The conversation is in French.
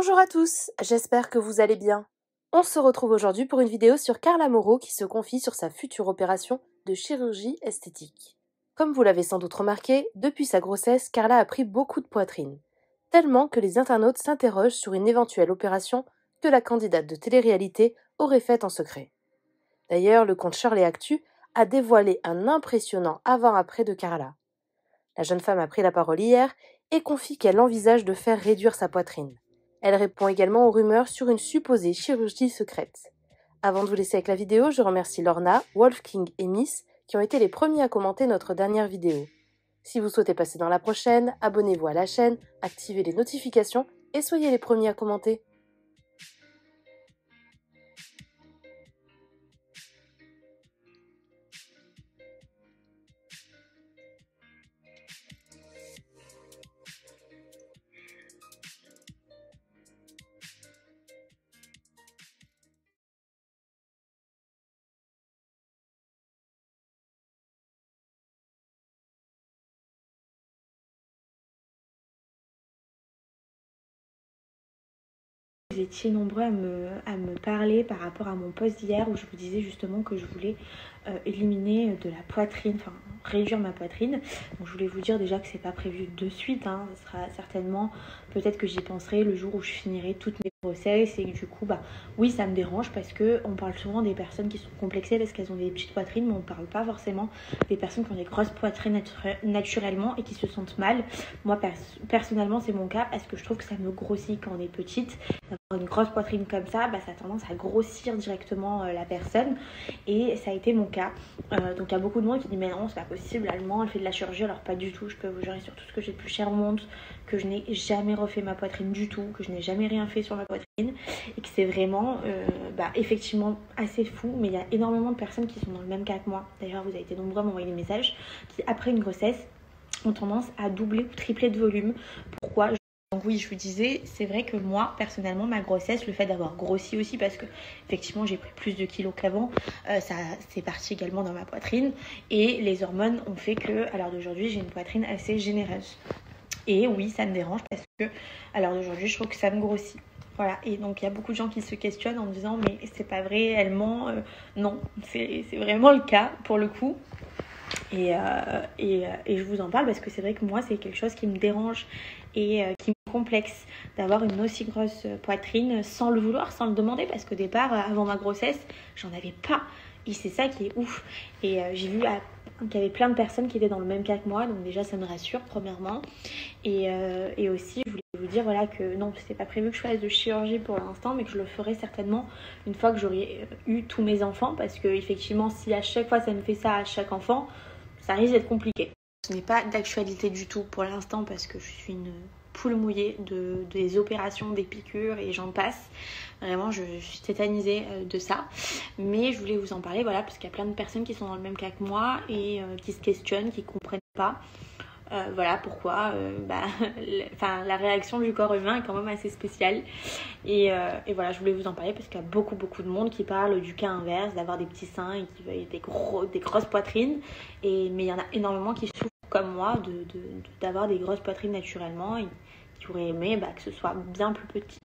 Bonjour à tous, j'espère que vous allez bien. On se retrouve aujourd'hui pour une vidéo sur Carla Moreau qui se confie sur sa future opération de chirurgie esthétique. Comme vous l'avez sans doute remarqué, depuis sa grossesse, Carla a pris beaucoup de poitrine, tellement que les internautes s'interrogent sur une éventuelle opération que la candidate de télé-réalité aurait faite en secret. D'ailleurs, le compte Shirley Actu a dévoilé un impressionnant avant-après de Carla. La jeune femme a pris la parole hier et confie qu'elle envisage de faire réduire sa poitrine. Elle répond également aux rumeurs sur une supposée chirurgie secrète. Avant de vous laisser avec la vidéo, je remercie Lorna, Wolfking et Miss qui ont été les premiers à commenter notre dernière vidéo. Si vous souhaitez passer dans la prochaine, abonnez-vous à la chaîne, activez les notifications et soyez les premiers à commenter. Vous étiez nombreux à me parler par rapport à mon post d'hier où je vous disais justement que je voulais éliminer de la poitrine, enfin réduire ma poitrine. Donc je voulais vous dire déjà que c'est pas prévu de suite, hein. Ce sera certainement, peut-être que j'y penserai le jour où je finirai toutes mes grossesses et que du coup oui, ça me dérange parce que on parle souvent des personnes qui sont complexées parce qu'elles ont des petites poitrines, mais on parle pas forcément des personnes qui ont des grosses poitrines naturellement et qui se sentent mal. Moi personnellement c'est mon cas parce que je trouve que ça me grossit quand on est petite. D'avoir une grosse poitrine comme ça, ça a tendance à grossir directement la personne et ça a été mon cas. Donc il y a beaucoup de monde qui dit mais non, c'est pas possible, allemand, elle fait de la chirurgie. Alors pas du tout, je peux vous jurer sur tout ce que j'ai de plus cher au monde que je n'ai jamais refait ma poitrine du tout, que je n'ai jamais rien fait sur ma poitrine et que c'est vraiment effectivement assez fou. Mais il y a énormément de personnes qui sont dans le même cas que moi. D'ailleurs vous avez été nombreux à m'envoyer des messages qui après une grossesse ont tendance à doubler ou tripler de volume. Pourquoi ? Donc oui, je vous disais, c'est vrai que moi, personnellement, ma grossesse, le fait d'avoir grossi aussi, parce que effectivement j'ai pris plus de kilos qu'avant, ça c'est parti également dans ma poitrine. Et les hormones ont fait que, à l'heure d'aujourd'hui, j'ai une poitrine assez généreuse. Et oui, ça me dérange parce que, à l'heure d'aujourd'hui, je trouve que ça me grossit. Voilà, et donc il y a beaucoup de gens qui se questionnent en me disant mais c'est pas vrai, elle ment. Non, c'est vraiment le cas pour le coup. Et je vous en parle parce que c'est vrai que moi c'est quelque chose qui me dérange et qui me complexe d'avoir une aussi grosse poitrine sans le vouloir, sans le demander, parce qu'au départ avant ma grossesse j'en avais pas et c'est ça qui est ouf. Et j'ai vu qu'il y avait plein de personnes qui étaient dans le même cas que moi, donc déjà ça me rassure premièrement. Et aussi je voulais vous dire voilà que non, c'était pas prévu que je fasse de chirurgie pour l'instant, mais que je le ferai certainement une fois que j'aurai eu tous mes enfants, parce que effectivement si à chaque fois ça me fait ça à chaque enfant, ça risque d'être compliqué. Ce n'est pas d'actualité du tout pour l'instant parce que je suis une poule mouillée des opérations, des piqûres et j'en passe. Vraiment, je suis tétanisée de ça. Mais je voulais vous en parler, voilà, parce qu'il y a plein de personnes qui sont dans le même cas que moi et qui se questionnent, qui ne comprennent pas. Voilà pourquoi la réaction du corps humain est quand même assez spéciale et voilà, je voulais vous en parler parce qu'il y a beaucoup de monde qui parle du cas inverse, d'avoir des petits seins et qui veulent des grosses poitrines, mais il y en a énormément qui souffrent comme moi d'avoir des grosses poitrines naturellement et qui auraient aimé que ce soit bien plus petit.